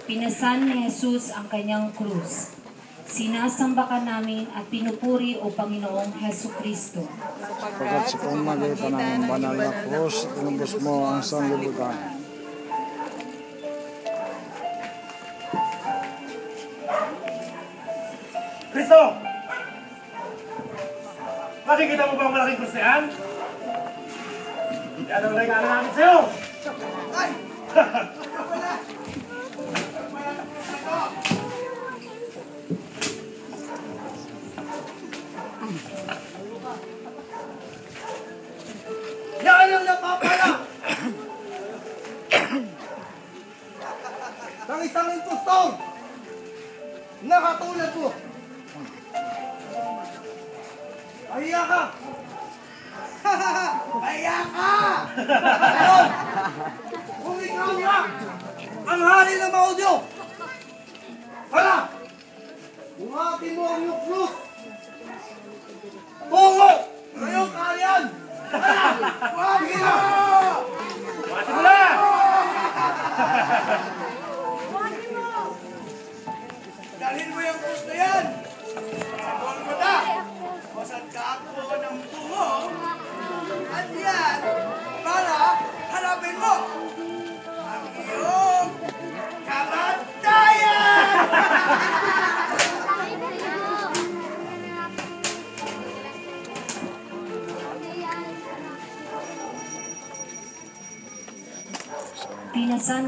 Pinasan ni Jesus ang kanyang krus. Sinasamba ka namin at pinupuri o Panginoong Hesukristo. Pagkat sa pamamagitan ng banal na krus, tinubos mo ang sanlibutan. Kristo! Makikita mo ba ang malaking krus na yan? Yan ang regalo namin sa'yo! Ay! Yan ang napapala! ng isang impostong na katulad mo! Pahiya ka! Pahiya ka! Ngayon, kung ikaw nga ang hari ng maudyo, hala! Buhatin mo ang iyong krus tungo sa iyong kaharian! Hala! Buhatin mo! Buhatin mo na! Buhatin mo! Dalhin mo yung krus na yan! Sa Golgotha! Masad ka ako ng tungo at yan para hanapin mo ang iyong kamatayan! Pinasan